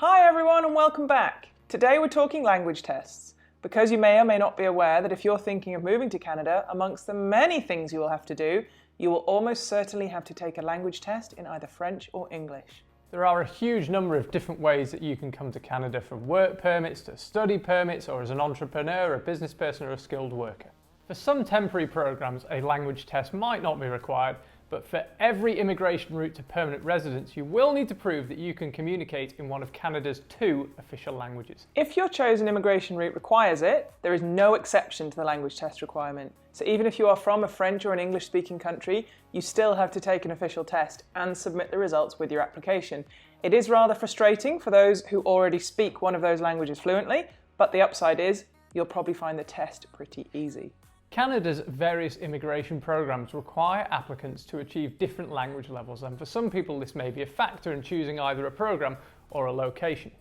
Hi everyone and welcome back. Today we're talking language tests. Because you may or may not be aware that if you're thinking of moving to Canada, amongst the many things you will have to do, you will almost certainly have to take a language test in either French or English. There are a huge number of different ways that you can come to Canada, from work permits to study permits, or as an entrepreneur, a business person or a skilled worker. For some temporary programs, a language test might not be required, but for every immigration route to permanent residence, you will need to prove that you can communicate in one of Canada's 2 official languages. If your chosen immigration route requires it, there is no exception to the language test requirement. So even if you are from a French or an English-speaking country, you still have to take an official test and submit the results with your application. It is rather frustrating for those who already speak one of those languages fluently, but the upside is you'll probably find the test pretty easy. Canada's various immigration programs require applicants to achieve different language levels, and for some people this may be a factor in choosing either a program or a location.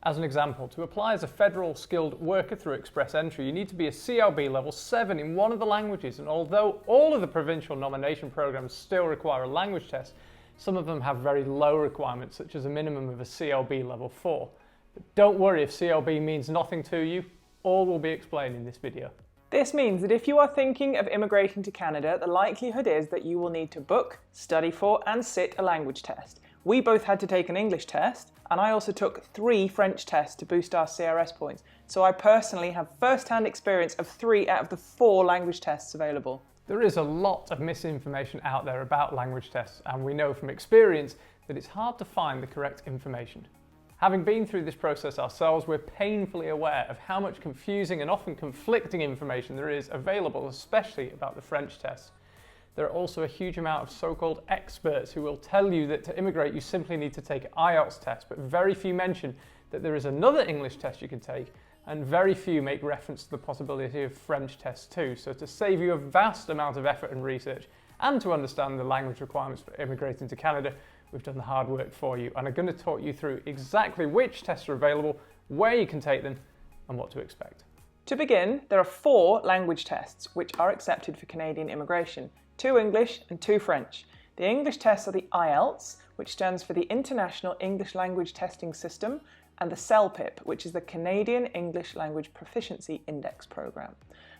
As an example, to apply as a federal skilled worker through Express Entry, you need to be a CLB Level 7 in one of the languages, and although all of the provincial nomination programs still require a language test, some of them have very low requirements, such as a minimum of a CLB Level 4. But don't worry if CLB means nothing to you, all will be explained in this video. This means that if you are thinking of immigrating to Canada, the likelihood is that you will need to book, study for, and sit a language test. We both had to take an English test, and I also took 3 French tests to boost our CRS points. So I personally have first-hand experience of 3 out of the 4 language tests available. There is a lot of misinformation out there about language tests, and we know from experience that it's hard to find the correct information. Having been through this process ourselves, we're painfully aware of how much confusing and often conflicting information there is available, especially about the French tests. There are also a huge amount of so-called experts who will tell you that to immigrate you simply need to take an IELTS test, but very few mention that there is another English test you can take, and very few make reference to the possibility of French tests too. So to save you a vast amount of effort and research, and to understand the language requirements for immigrating to Canada, we've done the hard work for you, and I'm going to talk you through exactly which tests are available, where you can take them, and what to expect. To begin, there are 4 language tests which are accepted for Canadian immigration, 2 English and 2 French. The English tests are the IELTS, which stands for the International English Language Testing System, and the CELPIP, which is the Canadian English Language Proficiency Index Programme.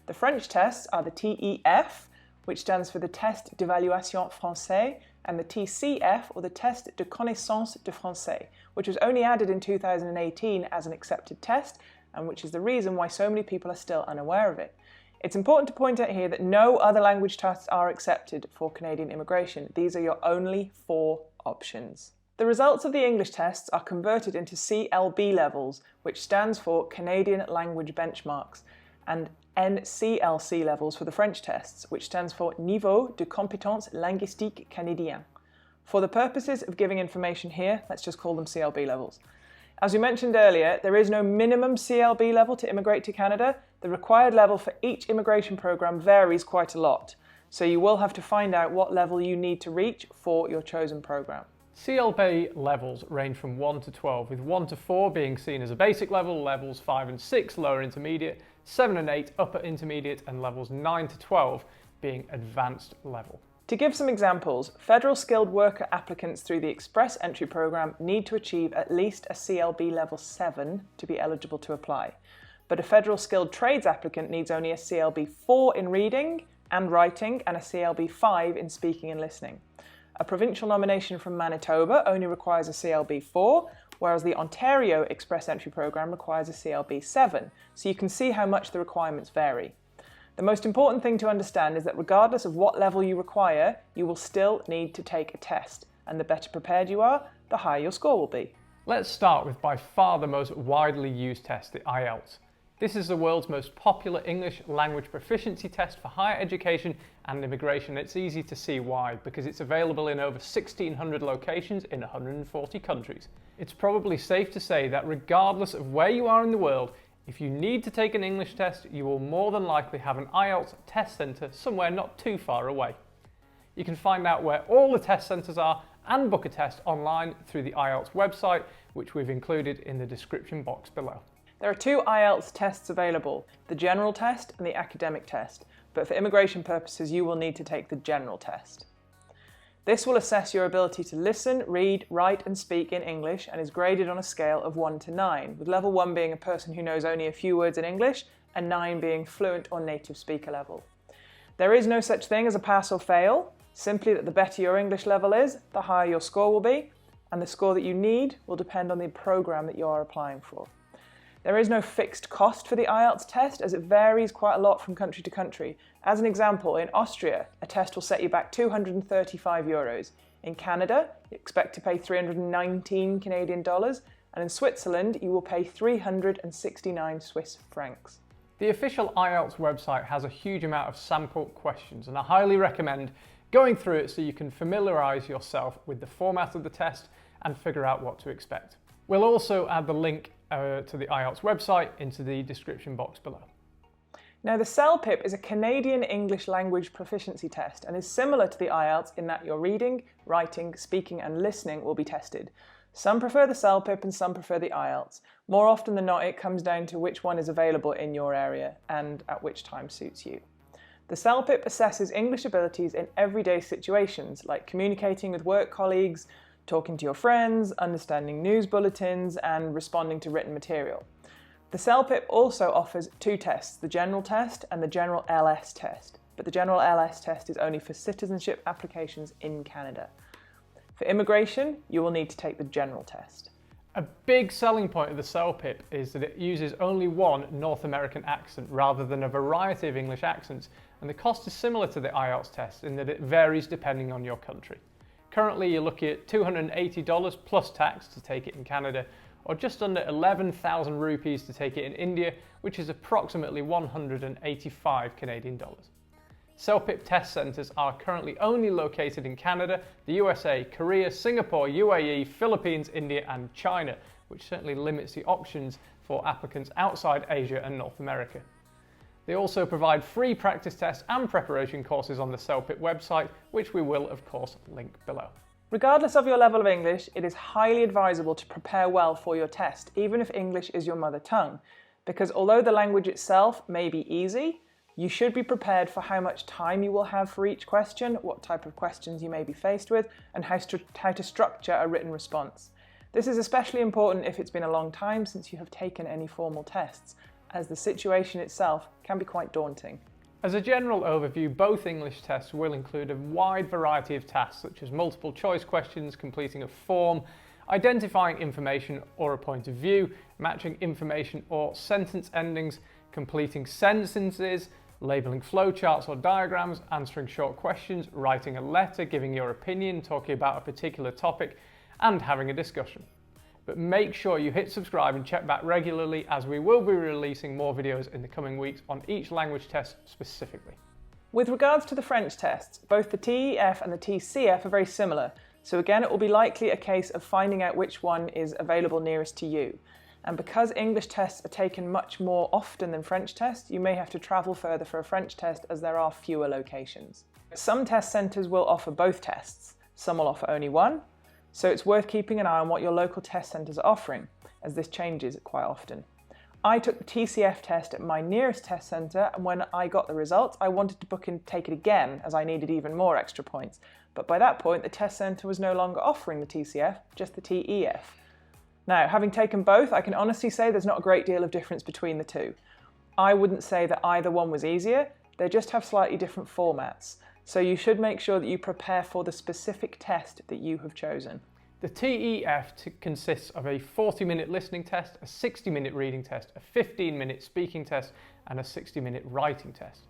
The French tests are the TEF, which stands for the Test d'Évaluation Français, and the TCF, or the Test de Connaissance de Français, which was only added in 2018 as an accepted test, and which is the reason why so many people are still unaware of it. It's important to point out here that no other language tests are accepted for Canadian immigration. These are your only 4 options. The results of the English tests are converted into CLB Levels, which stands for Canadian Language Benchmarks, and NCLC Levels for the French tests, which stands for Niveau de Compétence Linguistique Canadien. For the purposes of giving information here, let's just call them CLB Levels. As we mentioned earlier, there is no minimum CLB level to immigrate to Canada. The required level for each immigration program varies quite a lot, so you will have to find out what level you need to reach for your chosen program. CLB levels range from 1 to 12, with 1 to 4 being seen as a basic level, levels 5 and 6 lower intermediate, 7 and 8 upper intermediate, and levels 9 to 12 being advanced level. To give some examples, federal skilled worker applicants through the Express Entry program need to achieve at least a CLB level 7 to be eligible to apply. But a federal skilled trades applicant needs only a CLB 4 in reading and writing and a CLB 5 in speaking and listening. A provincial nomination from Manitoba only requires a CLB 4, whereas the Ontario Express Entry program requires a CLB 7, so you can see how much the requirements vary. The most important thing to understand is that regardless of what level you require, you will still need to take a test, and the better prepared you are, the higher your score will be. Let's start with by far the most widely used test, the IELTS. This is the world's most popular English language proficiency test for higher education and immigration. It's easy to see why, because it's available in over 1,600 locations in 140 countries. It's probably safe to say that regardless of where you are in the world, if you need to take an English test, you will more than likely have an IELTS test centre somewhere not too far away. You can find out where all the test centres are and book a test online through the IELTS website, which we've included in the description box below. There are 2 IELTS tests available, the general test and the academic test, but for immigration purposes you will need to take the general test. This will assess your ability to listen, read, write and speak in English and is graded on a scale of 1 to 9, with level 1 being a person who knows only a few words in English and 9 being fluent or native speaker level. There is no such thing as a pass or fail, simply that the better your English level is, the higher your score will be, and the score that you need will depend on the program that you are applying for. There is no fixed cost for the IELTS test as it varies quite a lot from country to country. As an example, in Austria, a test will set you back €235. In Canada, you expect to pay 319 Canadian dollars, and in Switzerland, you will pay 369 Swiss francs. The official IELTS website has a huge amount of sample questions, and I highly recommend going through it so you can familiarise yourself with the format of the test and figure out what to expect. We'll also add the link to the IELTS website into the description box below. Now, the CELPIP is a Canadian English language proficiency test and is similar to the IELTS in that your reading, writing, speaking and listening will be tested. Some prefer the CELPIP and some prefer the IELTS. More often than not, it comes down to which one is available in your area and at which time suits you. The CELPIP assesses English abilities in everyday situations like communicating with work colleagues, talking to your friends, understanding news bulletins and responding to written material. The CELPIP also offers 2 tests, the General Test and the General LS Test, but the General LS Test is only for citizenship applications in Canada. For immigration, you will need to take the General Test. A big selling point of the CELPIP is that it uses only one North American accent rather than a variety of English accents, and the cost is similar to the IELTS test in that it varies depending on your country. Currently, you're looking at $280 plus tax to take it in Canada, or just under 11,000 rupees to take it in India, which is approximately 185 Canadian dollars. CELPIP test centres are currently only located in Canada, the USA, Korea, Singapore, UAE, Philippines, India and China, which certainly limits the options for applicants outside Asia and North America. They also provide free practice tests and preparation courses on the CELPIP website, which we will of course link below. Regardless of your level of English, it is highly advisable to prepare well for your test, even if English is your mother tongue, because although the language itself may be easy, you should be prepared for how much time you will have for each question, what type of questions you may be faced with, and how to structure a written response. This is especially important if it's been a long time since you have taken any formal tests, as the situation itself can be quite daunting. As a general overview, both English tests will include a wide variety of tasks such as multiple choice questions, completing a form, identifying information or a point of view, matching information or sentence endings, completing sentences, labelling flowcharts or diagrams, answering short questions, writing a letter, giving your opinion, talking about a particular topic, and having a discussion. But make sure you hit subscribe and check back regularly, as we will be releasing more videos in the coming weeks on each language test specifically. With regards to the French tests, both the TEF and the TCF are very similar, so again it will be likely a case of finding out which one is available nearest to you. And because English tests are taken much more often than French tests, you may have to travel further for a French test as there are fewer locations. Some test centres will offer both tests, some will offer only one, so it's worth keeping an eye on what your local test centres are offering, as this changes quite often. I took the TCF test at my nearest test centre, and when I got the results I wanted to book and take it again as I needed even more extra points, but by that point the test centre was no longer offering the TCF, just the TEF. Now, having taken both, I can honestly say there's not a great deal of difference between the two. I wouldn't say that either one was easier, they just have slightly different formats, so you should make sure that you prepare for the specific test that you have chosen. The TEF consists of a 40-minute listening test, a 60-minute reading test, a 15-minute speaking test, and a 60-minute writing test.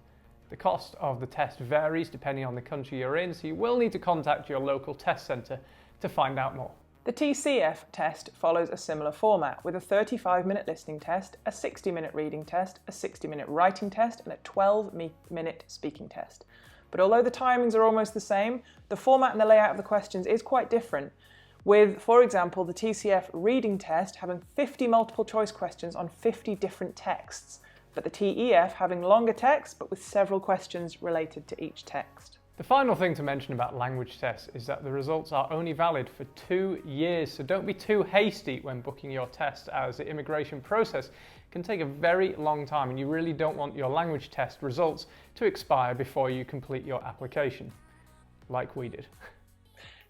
The cost of the test varies depending on the country you're in, so you will need to contact your local test centre to find out more. The TCF test follows a similar format with a 35-minute listening test, a 60-minute reading test, a 60-minute writing test, and a 12-minute speaking test. But although the timings are almost the same, the format and the layout of the questions is quite different, with, for example, the TCF reading test having 50 multiple choice questions on 50 different texts, but the TEF having longer text but with several questions related to each text. The final thing to mention about language tests is that the results are only valid for 2 years, so don't be too hasty when booking your test, as the immigration process can take a very long time and you really don't want your language test results to expire before you complete your application, like we did.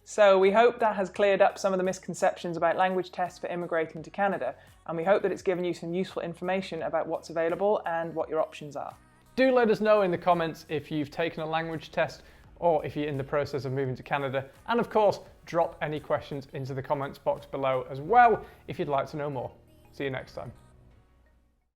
So we hope that has cleared up some of the misconceptions about language tests for immigrating to Canada, and we hope that it's given you some useful information about what's available and what your options are. Do let us know in the comments if you've taken a language test or if you're in the process of moving to Canada. And of course, drop any questions into the comments box below as well if you'd like to know more. See you next time.